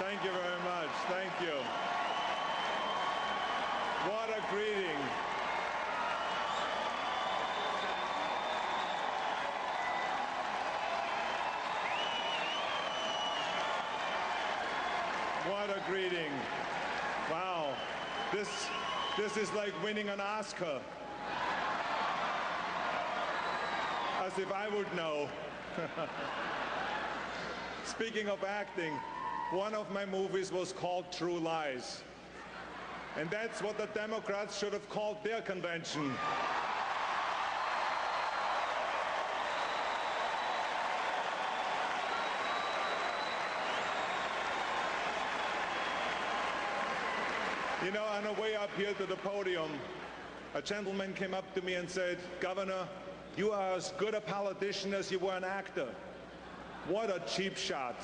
Thank you very much. Thank you. What a greeting. What a greeting. Wow. This is like winning an Oscar. As if I would know. Speaking of acting, one of my movies was called True Lies. And that's what the Democrats should have called their convention. You know, on the way up here to the podium, a gentleman came up to me and said, "Governor, you are as good a politician as you were an actor." What a cheap shot.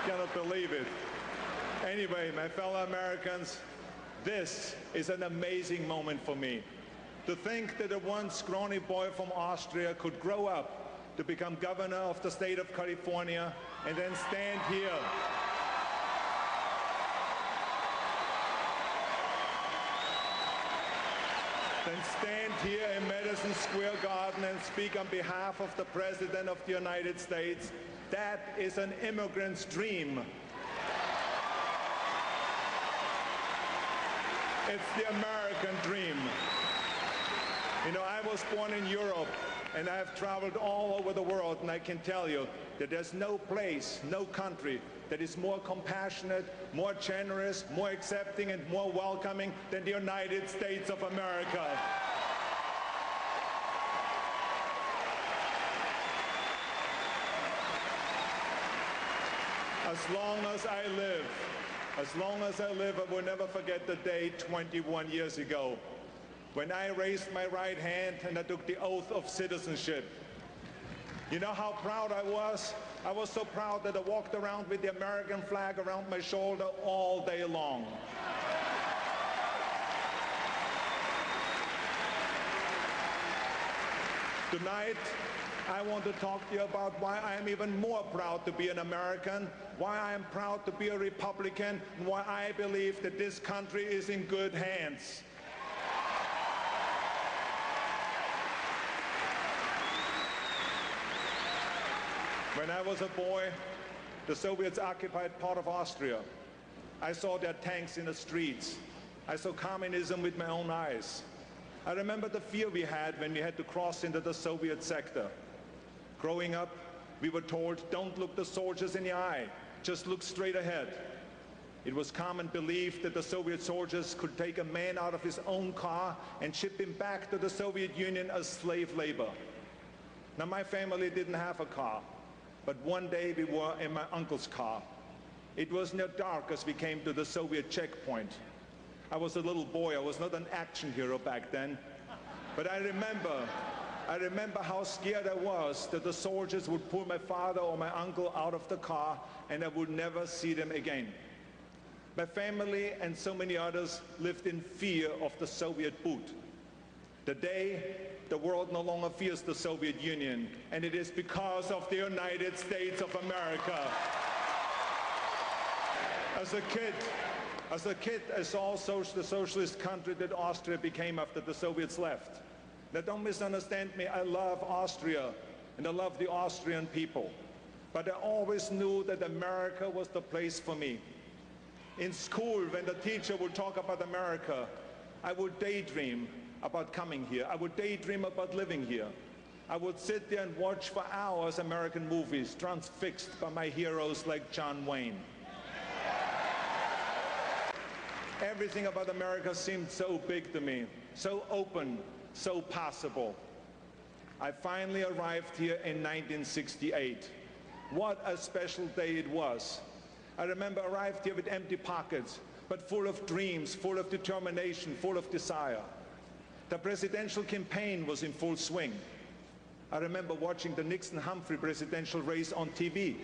Cannot believe it. Anyway, my fellow Americans, this is an amazing moment for me. To think that a once scrawny boy from Austria could grow up to become governor of the state of California and then stand here in Madison Square Garden and speak on behalf of the President of the United States. That is an immigrant's dream. It's the American dream. You know, I was born in Europe, and I have traveled all over the world, and I can tell you that there's no place, no country that is more compassionate, more generous, more accepting, and more welcoming than the United States of America. As long as I live, I will never forget the day 21 years ago when I raised my right hand and I took the oath of citizenship. You know how proud I was? I was so proud that I walked around with the American flag around my shoulder all day long. Tonight, I want to talk to you about why I am even more proud to be an American, why I am proud to be a Republican, and why I believe that this country is in good hands. When I was a boy, the Soviets occupied part of Austria. I saw their tanks in the streets. I saw communism with my own eyes. I remember the fear we had when we had to cross into the Soviet sector. Growing up, we were told, don't look the soldiers in the eye, just look straight ahead. It was common belief that the Soviet soldiers could take a man out of his own car and ship him back to the Soviet Union as slave labor. Now, my family didn't have a car, but one day we were in my uncle's car. It was near dark as we came to the Soviet checkpoint. I was a little boy. I was not an action hero back then, but I remember how scared I was that the soldiers would pull my father or my uncle out of the car and I would never see them again. My family and so many others lived in fear of the Soviet boot. Today, the world no longer fears the Soviet Union, and it is because of the United States of America. As a kid, I saw the socialist country that Austria became after the Soviets left. Now, don't misunderstand me. I love Austria, and I love the Austrian people. But I always knew that America was the place for me. In school, when the teacher would talk about America, I would daydream about coming here. I would daydream about living here. I would sit there and watch for hours American movies, transfixed by my heroes like John Wayne. Everything about America seemed so big to me, so open, so possible. I finally arrived here in 1968. What a special day it was. I remember I arrived here with empty pockets, but full of dreams, full of determination, full of desire. The presidential campaign was in full swing. I remember watching the Nixon-Humphrey presidential race on TV.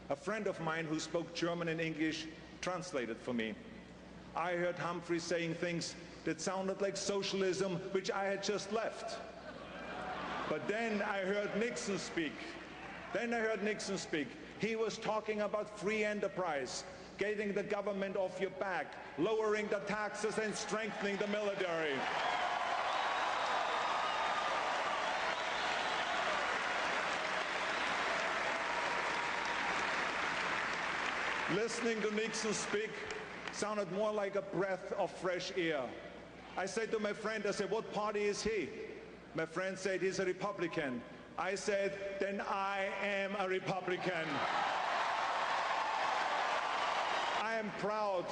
A friend of mine who spoke German and English translated for me. I heard Humphrey saying things that sounded like socialism, which I had just left. But then I heard Nixon speak. He was talking about free enterprise, getting the government off your back, lowering the taxes and strengthening the military. Listening to Nixon speak sounded more like a breath of fresh air. I said to my friend, I said, what party is he? My friend said, he's a Republican. I said, then I am a Republican. I am proud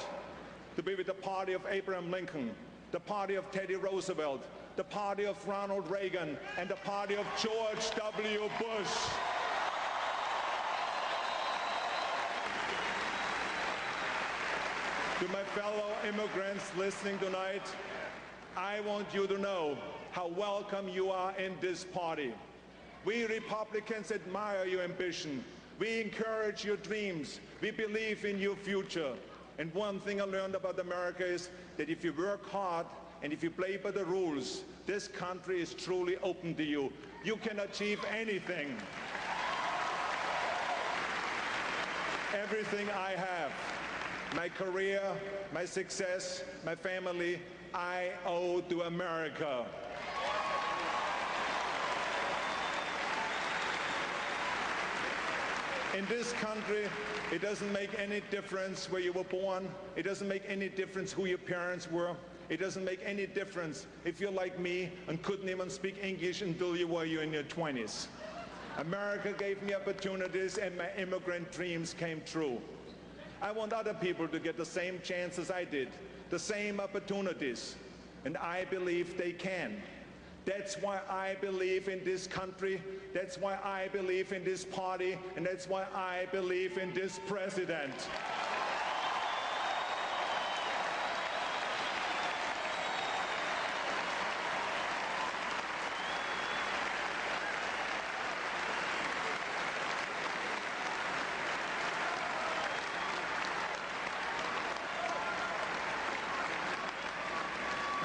to be with the party of Abraham Lincoln, the party of Teddy Roosevelt, the party of Ronald Reagan, and the party of George W. Bush. To my fellow immigrants listening tonight, I want you to know how welcome you are in this party. We Republicans admire your ambition. We encourage your dreams. We believe in your future. And one thing I learned about America is that if you work hard and if you play by the rules, this country is truly open to you. You can achieve anything. Everything I have, my career, my success, my family, I owe to America. In this country, it doesn't make any difference where you were born. It doesn't make any difference who your parents were. It doesn't make any difference if you're like me and couldn't even speak English until you were in your 20s. America gave me opportunities and my immigrant dreams came true. I want other people to get the same chances I did, the same opportunities, and I believe they can. That's why I believe in this country, that's why I believe in this party, and that's why I believe in this president.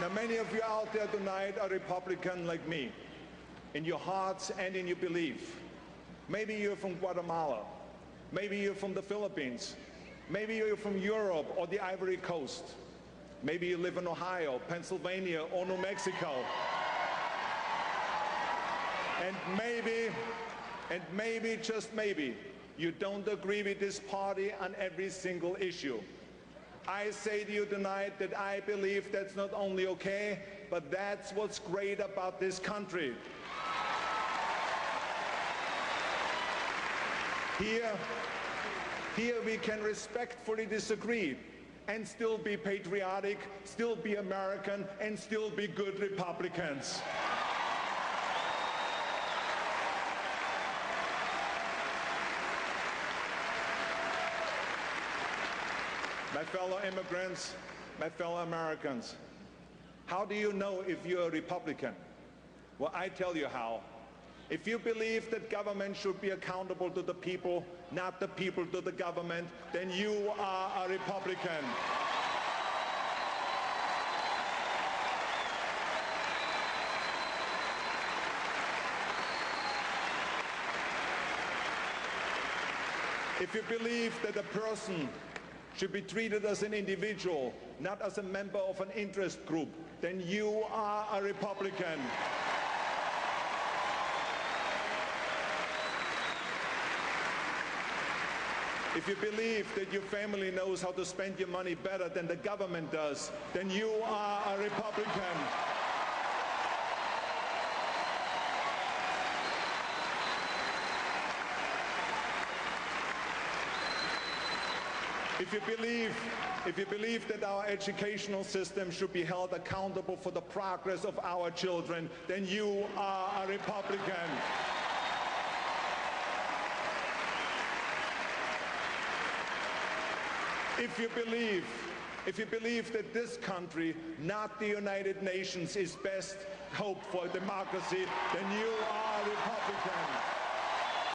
Now, many of you out there tonight are Republican like me, in your hearts and in your belief. Maybe you're from Guatemala. Maybe you're from the Philippines. Maybe you're from Europe or the Ivory Coast. Maybe you live in Ohio, Pennsylvania, or New Mexico. And maybe, just maybe, you don't agree with this party on every single issue. I say to you tonight that I believe that's not only okay, but that's what's great about this country. Here we can respectfully disagree and still be patriotic, still be American, and still be good Republicans. My fellow immigrants, my fellow Americans, how do you know if you're a Republican? Well, I tell you how. If you believe that government should be accountable to the people, not the people to the government, then you are a Republican. If you believe that a person should be treated as an individual, not as a member of an interest group, then you are a Republican. If you believe that your family knows how to spend your money better than the government does, then you are a Republican. If you believe that our educational system should be held accountable for the progress of our children, then you are a Republican. If you believe that this country, not the United Nations, is best hope for democracy, then you are a Republican.